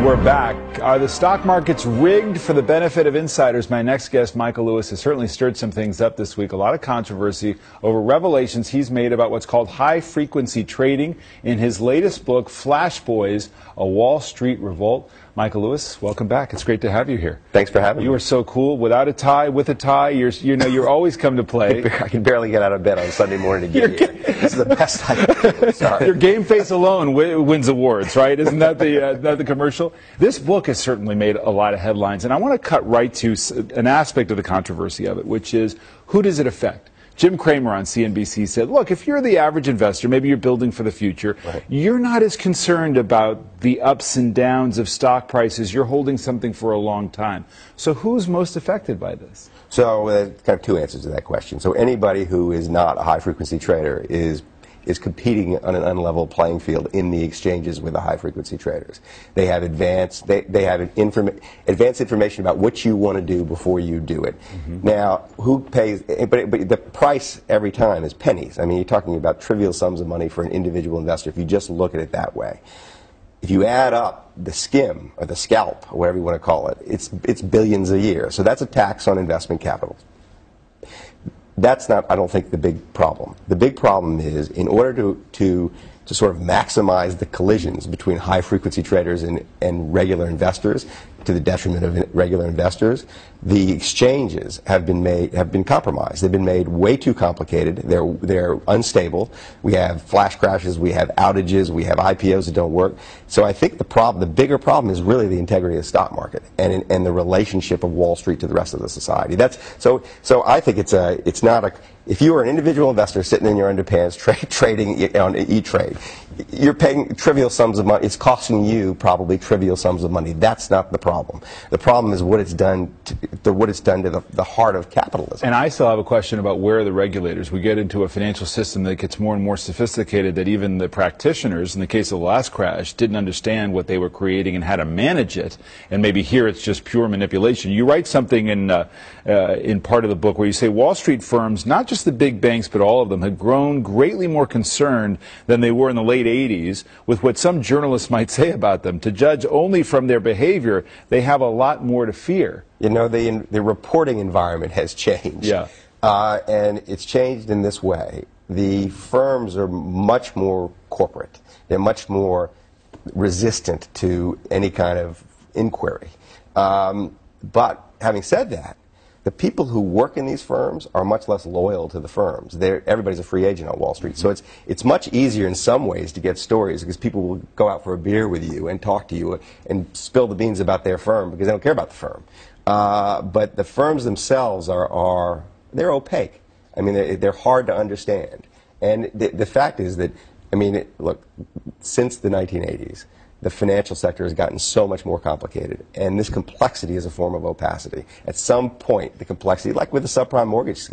We're back. Are the stock markets rigged for the benefit of insiders? My next guest, Michael Lewis, has certainly stirred some things up this week. A lot of controversy over revelations he's made about what's called high-frequency trading in his latest book, Flash Boys, A Wall Street Revolt. Michael Lewis, welcome back. It's great to have you here. Thanks for having me. You are so cool. Without a tie, with a tie, you're always come to play. I can barely get out of bed on Sunday morning to get here. This is the best time. Sorry. Your game face alone wins awards, right? Isn't that the commercial? This book has certainly made a lot of headlines, and I want to cut right to an aspect of the controversy of it, which is, who does it affect? Jim Cramer on CNBC said, look, if you're the average investor, maybe you're building for the future, right, you're not as concerned about the ups and downs of stock prices. You're holding something for a long time. So who's most affected by this? So kind of two answers to that question. So anybody who is not a high-frequency trader is competing on an unlevel playing field in the exchanges with the high-frequency traders. They have advanced information about what you want to do before you do it. Mm-hmm. Now, who pays? But the price every time is pennies. I mean, you're talking about trivial sums of money for an individual investor if you just look at it that way. If you add up the skim or the scalp, or whatever you want to call it, it's billions a year. So that's a tax on investment capital. That's not, I don't think, the big problem. The big problem is, in order to sort of maximize the collisions between high-frequency traders and regular investors, to the detriment of regular investors, the exchanges have been compromised. They've been made way too complicated. They're unstable. We have flash crashes. We have outages. We have IPOs that don't work. So I think the bigger problem is really the integrity of the stock market and the relationship of Wall Street to the rest of the society. So I think it's not a. If you are an individual investor sitting in your underpants trading on E-Trade, you're paying trivial sums of money. It's costing you probably trivial sums of money. That's not the problem. The problem is what it's done to the heart of capitalism. And I still have a question about where are the regulators. We get into a financial system that gets more and more sophisticated, that even the practitioners, in the case of the last crash, didn't understand what they were creating and how to manage it. And maybe here it's just pure manipulation. You write something in part of the book where you say Wall Street firms, not just the big banks, but all of them, had grown greatly more concerned than they were in the late 80s with what some journalists might say about them. To judge only from their behavior, they have a lot more to fear. You know, the reporting environment has changed. Yeah. And it's changed in this way. The firms are much more corporate. They're much more resistant to any kind of inquiry. But having said that, the people who work in these firms are much less loyal to the firms. Everybody's a free agent on Wall Street. So it's much easier in some ways to get stories because people will go out for a beer with you and talk to you and spill the beans about their firm because they don't care about the firm. But the firms themselves they're opaque. I mean, they're hard to understand. And the fact is that, I mean, look, since the 1980s, the financial sector has gotten so much more complicated, and this complexity is a form of opacity. At some point, the complexity, like with the subprime mortgage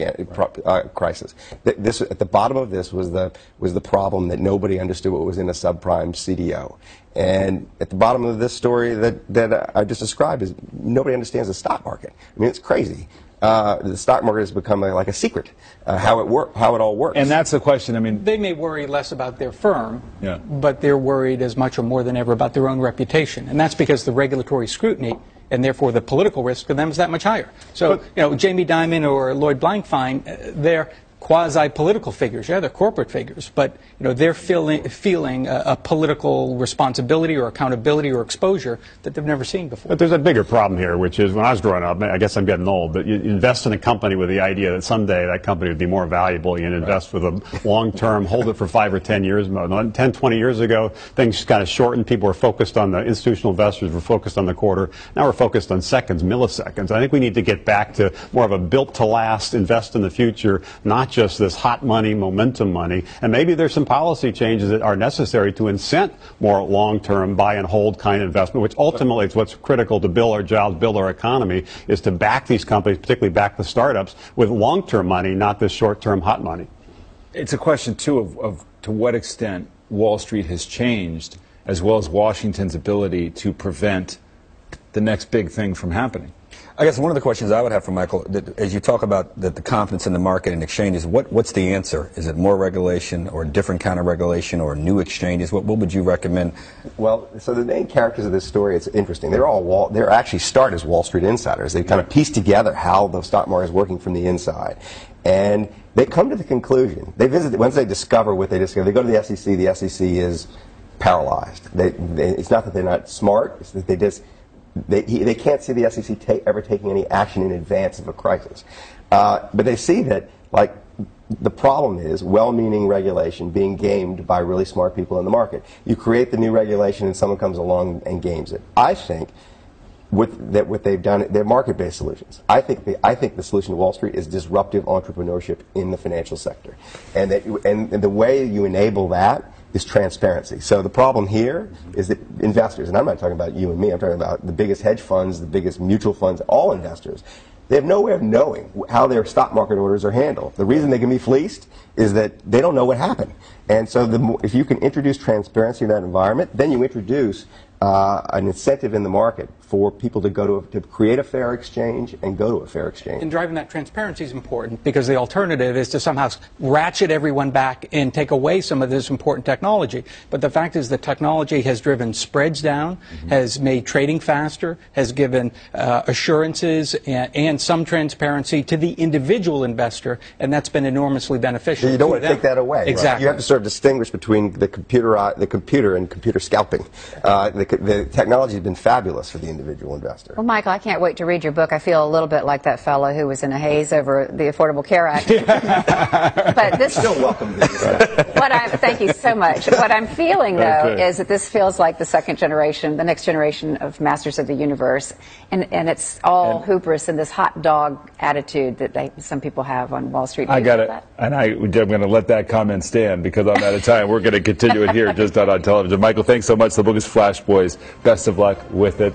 crisis, at the bottom of this was the problem that nobody understood what was in a subprime CDO. And at the bottom of this story that I just described is nobody understands the stock market. I mean, it's crazy. The stock market has become like a secret, how it all works. And that's the question. I mean, they may worry less about their firm, yeah, but they're worried as much or more than ever about their own reputation. And that's because the regulatory scrutiny and therefore the political risk for them is that much higher. So, Jamie Dimon or Lloyd Blankfein, they're quasi-political figures. Yeah, they're corporate figures, but they're feeling a political responsibility or accountability or exposure that they've never seen before. But there's a bigger problem here, which is when I was growing up, I guess I'm getting old, but you invest in a company with the idea that someday that company would be more valuable. You invest with a long-term, hold it for 5 or 10 years. 10, 20 years ago, things kind of shortened. People were focused on the institutional investors, were focused on the quarter. Now we're focused on seconds, milliseconds. I think we need to get back to more of a built-to-last, invest in the future, not just this hot money, momentum money. And maybe there's some policy changes that are necessary to incent more long-term buy and hold kind of investment, which ultimately is what's critical to build our jobs, build our economy, is to back these companies, particularly back the startups, with long-term money, not this short-term hot money. It's a question, too, of to what extent Wall Street has changed, as well as Washington's ability to prevent the next big thing from happening. I guess one of the questions I would have for Michael, as you talk about the confidence in the market and exchanges, what's the answer? Is it more regulation or a different kind of regulation or new exchanges? What would you recommend? Well, so the main characters of this story, it's interesting. They're actually start as Wall Street insiders. They kind of piece together how the stock market is working from the inside. And they come to the conclusion. Once they discover what they discover, they go to the SEC. The SEC is paralyzed. It's not that they're not smart. It's that they can't see the SEC ever taking any action in advance of a crisis. But they see that, like, the problem is well-meaning regulation being gamed by really smart people in the market. You create the new regulation and someone comes along and games it. I think what they've done, they're market-based solutions. I think the solution to Wall Street is disruptive entrepreneurship in the financial sector. And the way you enable that is transparency. So the problem here is that investors, and I'm not talking about you and me, I'm talking about the biggest hedge funds, the biggest mutual funds, all investors, they have no way of knowing how their stock market orders are handled. The reason they can be fleeced is that they don't know what happened. And so if you can introduce transparency in that environment, then you introduce an incentive in the market for people to create a fair exchange and go to a fair exchange. And driving that transparency is important because the alternative is to somehow ratchet everyone back and take away some of this important technology. But the fact is that technology has driven spreads down, has made trading faster, has given assurances and some transparency to the individual investor, and that's been enormously beneficial. You don't want to take that away. Exactly. Right? You have to sort of distinguish between the computer and computer scalping. The technology has been fabulous for the individual investor. Well, Michael, I can't wait to read your book. I feel a little bit like that fellow who was in a haze over the Affordable Care Act. But this still welcome. Thank you so much. What I'm feeling, though, is that this feels like the the next generation of Masters of the Universe, and it's all hubris and this hot dog attitude that some people have on Wall Street. I'm going to let that comment stand because I'm out of time. We're going to continue it here just on television. Michael, thanks so much. The book is Flash Boys. Best of luck with it.